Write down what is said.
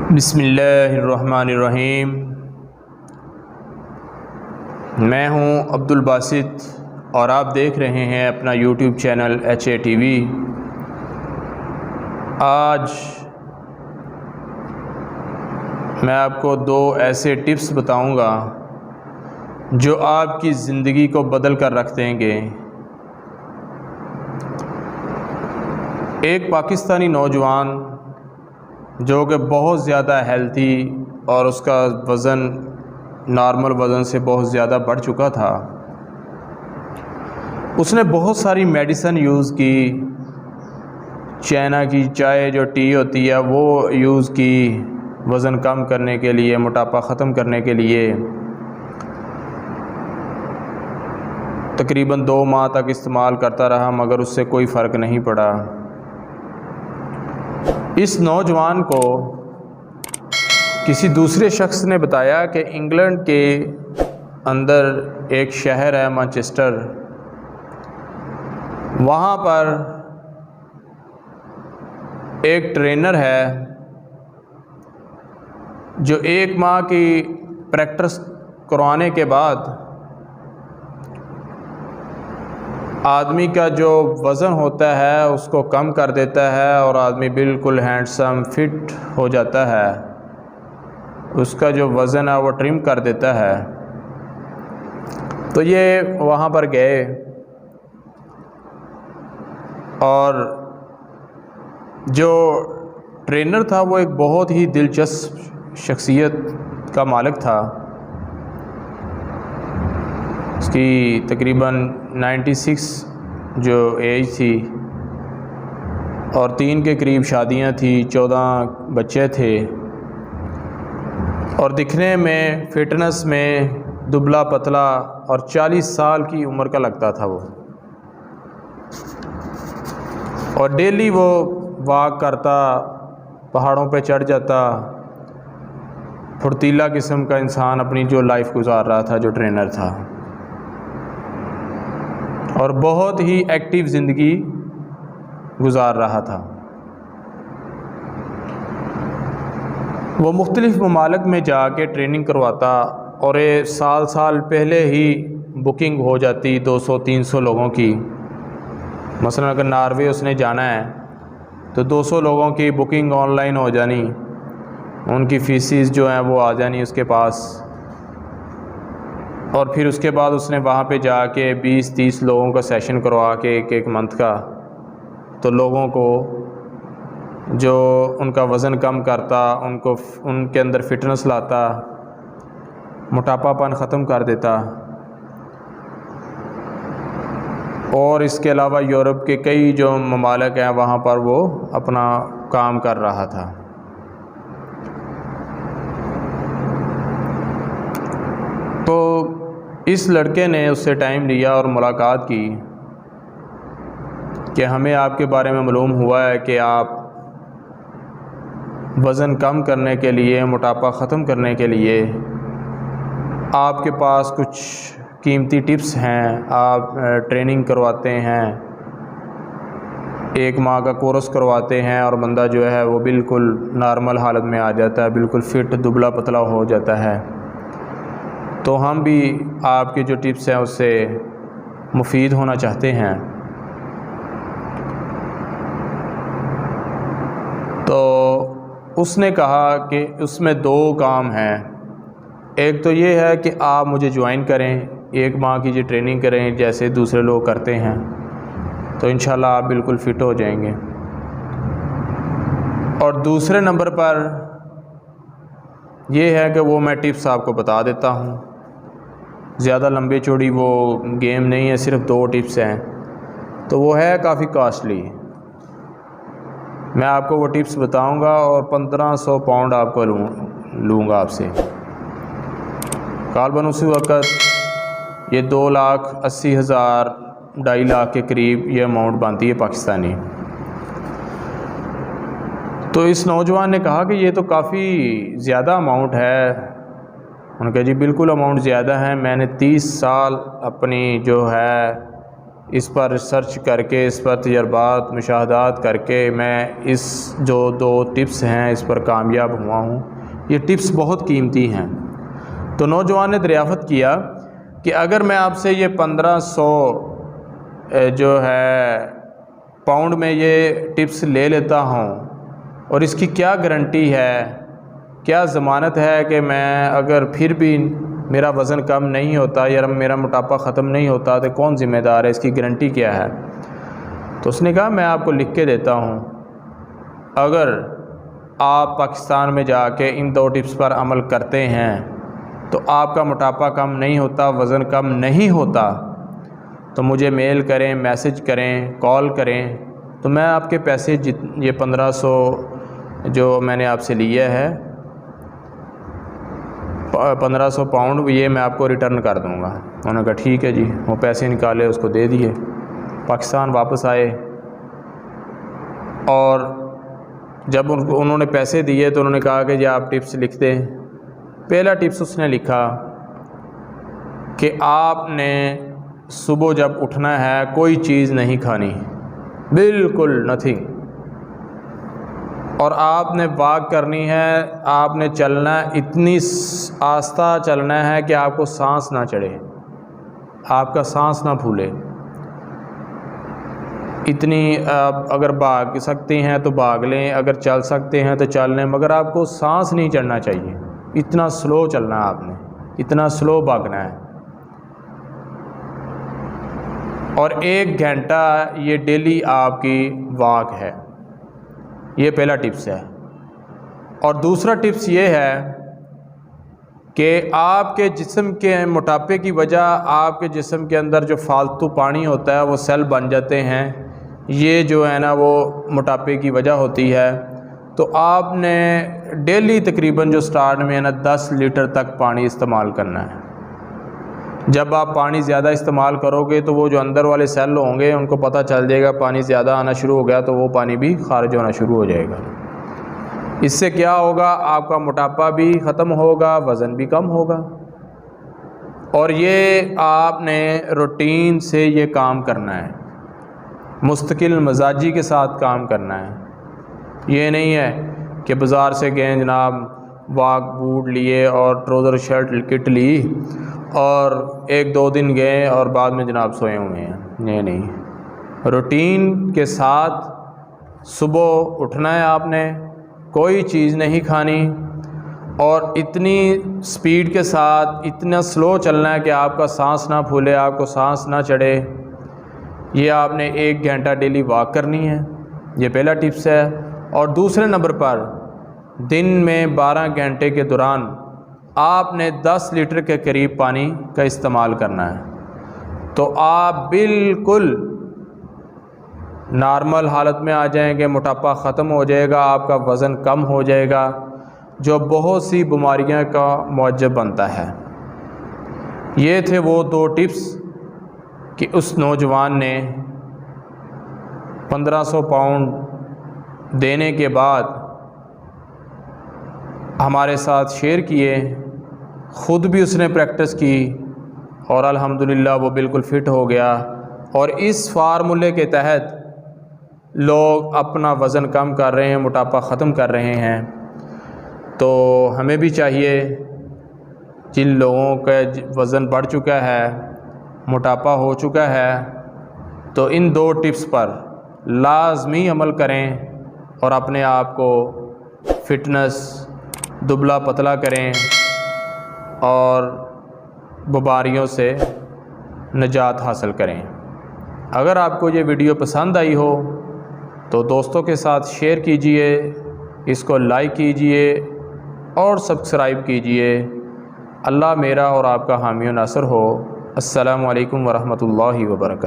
बिस्मिल्लाहिर्रहमानिर्रहीम। मैं हूं अब्दुल बासित और आप देख रहे हैं अपना यूट्यूब चैनल HATV। आज मैं आपको दो ऐसे टिप्स बताऊंगा जो आपकी ज़िंदगी को बदल कर रख देंगे। एक पाकिस्तानी नौजवान जो कि बहुत ज़्यादा हेल्थी और उसका वज़न नॉर्मल वज़न से बहुत ज़्यादा बढ़ चुका था, उसने बहुत सारी मेडिसिन यूज़ की। चाइना की चाय जो टी होती है वो यूज़ की वज़न कम करने के लिए, मोटापा ख़त्म करने के लिए। तकरीबन 2 माह तक इस्तेमाल करता रहा मगर उससे कोई फ़र्क नहीं पड़ा। इस नौजवान को किसी दूसरे शख्स ने बताया कि इंग्लैंड के अंदर एक शहर है मैनचेस्टर, वहाँ पर एक ट्रेनर है जो 1 माह की प्रैक्टिस करवाने के बाद आदमी का जो वज़न होता है उसको कम कर देता है और आदमी बिल्कुल हैंडसम फिट हो जाता है। उसका जो वज़न है वो ट्रिम कर देता है। तो ये वहाँ पर गए और जो ट्रेनर था वो एक बहुत ही दिलचस्प शख्सियत का मालिक था। उसकी तकरीबन 96 जो एज थी और 3 के करीब शादियां थी, 14 बच्चे थे और दिखने में, फिटनेस में दुबला पतला और 40 साल की उम्र का लगता था वो। और डेली वो वॉक करता, पहाड़ों पे चढ़ जाता, फुर्तीला किस्म का इंसान अपनी जो लाइफ गुजार रहा था, जो ट्रेनर था, और बहुत ही एक्टिव ज़िंदगी गुजार रहा था। वो मुख्तलिफ़ ममालिक में जाके ट्रेनिंग करवाता और ये साल पहले ही बुकिंग हो जाती 200-300 लोगों की। मसलन अगर नॉर्वे उसने जाना है तो 200 लोगों की बुकिंग ऑनलाइन हो जानी, उनकी फ़ीसिस जो हैं वो आ जानी उसके पास। और फिर उसके बाद उसने वहाँ पे जाके 20-30 लोगों का सेशन करवा के एक मंथ का, तो लोगों को जो उनका वज़न कम करता, उनको उनके अंदर फिटनेस लाता, मोटापापन ख़त्म कर देता। और इसके अलावा यूरोप के कई जो ममालिक हैं वहाँ पर वो अपना काम कर रहा था। तो इस लड़के ने उससे टाइम लिया और मुलाकात की कि हमें आपके बारे में मालूम हुआ है कि आप वज़न कम करने के लिए, मोटापा ख़त्म करने के लिए आपके पास कुछ कीमती टिप्स हैं। आप ट्रेनिंग करवाते हैं, 1 माह का कोर्स करवाते हैं और बंदा जो है वो बिल्कुल नॉर्मल हालत में आ जाता है, बिल्कुल फ़िट दुबला पतला हो जाता है। तो हम भी आपके जो टिप्स हैं उससे मुफीद होना चाहते हैं। तो उसने कहा कि उसमें 2 काम हैं। एक तो ये है कि आप मुझे ज्वाइन करें, 1 माह की जो ट्रेनिंग करें जैसे दूसरे लोग करते हैं, तो इंशाल्लाह आप बिल्कुल फ़िट हो जाएंगे। और दूसरे नंबर पर यह है कि वो मैं टिप्स आपको बता देता हूँ। ज़्यादा लंबी चौड़ी वो गेम नहीं है, सिर्फ 2 टिप्स हैं, तो वो है काफ़ी कॉस्टली। मैं आपको वो टिप्स बताऊंगा और 1500 पाउंड आपको लूँगा आपसे। गालबन उसी वक्त ये 2,80,000 2.5 लाख के करीब ये अमाउंट बनती है पाकिस्तानी। तो इस नौजवान ने कहा कि ये तो काफ़ी ज़्यादा अमाउंट है। उन्होंने कहा जी बिल्कुल अमाउंट ज़्यादा है, मैंने 30 साल अपनी जो है इस पर रिसर्च करके, इस पर तजर्बात मुशाहदात करके मैं इस जो 2 टिप्स हैं इस पर कामयाब हुआ हूँ। ये टिप्स बहुत कीमती हैं। तो नौजवान ने दरियाफ़त किया कि अगर मैं आपसे ये 1500 जो है पाउंड में ये टिप्स ले लेता हूँ और इसकी क्या गारंटी है, क्या ज़मानत है कि मैं अगर फिर भी मेरा वज़न कम नहीं होता या मेरा मोटापा ख़त्म नहीं होता तो कौन ज़िम्मेदार है, इसकी गारंटी क्या है। तो उसने कहा मैं आपको लिख के देता हूँ, अगर आप पाकिस्तान में जाके इन 2 टिप्स पर अमल करते हैं तो आपका मोटापा कम नहीं होता, वज़न कम नहीं होता, तो मुझे मेल करें, मैसेज करें, कॉल करें, तो मैं आपके पैसे ये 1500 जो मैंने आपसे लिया है 1500 पाउंड ये मैं आपको रिटर्न कर दूंगा। उन्होंने कहा ठीक है जी। वो पैसे निकाले, उसको दे दिए, पाकिस्तान वापस आए और जब उन्होंने पैसे दिए तो उन्होंने कहा कि जी आप टिप्स लिख दें। पहला टिप्स उसने लिखा कि आपने सुबह जब उठना है कोई चीज़ नहीं खानी, बिल्कुल नथिंग, और आपने वॉक करनी है, आपने चलना है, इतनी आस्ता चलना है कि आपको सांस ना चढ़े, आपका सांस ना फूले, इतनी अगर भाग सकते हैं तो भाग लें, अगर चल सकते हैं तो चल लें, मगर आपको सांस नहीं चढ़ना चाहिए, इतना स्लो चलना है आपने, इतना स्लो भागना है। और 1 घंटा ये डेली आपकी वॉक है। ये पहला टिप्स है। और दूसरा टिप्स ये है कि आपके जिस्म के मोटापे की वजह आपके जिस्म के अंदर जो फालतू पानी होता है वो सेल बन जाते हैं, ये जो है ना वो मोटापे की वजह होती है। तो आपने डेली तकरीबन जो स्टार्ट में है ना 10 लीटर तक पानी इस्तेमाल करना है। जब आप पानी ज़्यादा इस्तेमाल करोगे तो वो जो अंदर वाले सेल होंगे उनको पता चल जाएगा पानी ज़्यादा आना शुरू हो गया, तो वो पानी भी खारिज होना शुरू हो जाएगा। इससे क्या होगा, आपका मोटापा भी ख़त्म होगा, वज़न भी कम होगा। और ये आपने रूटीन से ये काम करना है, मुस्तकिल मजाजी के साथ काम करना है। ये नहीं है कि बाज़ार से गए जनाब, वाक बूट लिए और ट्राउज़र शर्ट किट ली और 1-2 दिन गए और बाद में जनाब सोए हुए हैं। ये नहीं, रूटीन के साथ सुबह उठना है आपने, कोई चीज़ नहीं खानी और इतनी स्पीड के साथ इतना स्लो चलना है कि आपका सांस ना फूले, आपको सांस ना चढ़े। ये आपने 1 घंटा डेली वॉक करनी है, ये पहला टिप्स है। और दूसरे नंबर पर दिन में 12 घंटे के दौरान आपने 10 लीटर के करीब पानी का इस्तेमाल करना है, तो आप बिल्कुल नॉर्मल हालत में आ जाएंगे, मोटापा ख़त्म हो जाएगा, आपका वज़न कम हो जाएगा, जो बहुत सी बीमारियां का मौजब बनता है। ये थे वो 2 टिप्स कि उस नौजवान ने 1500 पाउंड देने के बाद हमारे साथ शेयर किए, ख़ुद भी उसने प्रैक्टिस की और अल्हम्दुलिल्लाह वो बिल्कुल फ़िट हो गया। और इस फार्मूले के तहत लोग अपना वज़न कम कर रहे हैं, मोटापा ख़त्म कर रहे हैं। तो हमें भी चाहिए, जिन लोगों का वज़न बढ़ चुका है, मोटापा हो चुका है, तो इन 2 टिप्स पर लाज़मी अमल करें और अपने आप को फ़िटनेस दुबला पतला करें और बीमारियों से निजात हासिल करें। अगर आपको ये वीडियो पसंद आई हो तो दोस्तों के साथ शेयर कीजिए, इसको लाइक कीजिए और सब्सक्राइब कीजिए। अल्लाह मेरा और आपका हामी व नासर हो। अस्सलामु अलैकुम वरहमतुल्लाहि वबरकातुहू।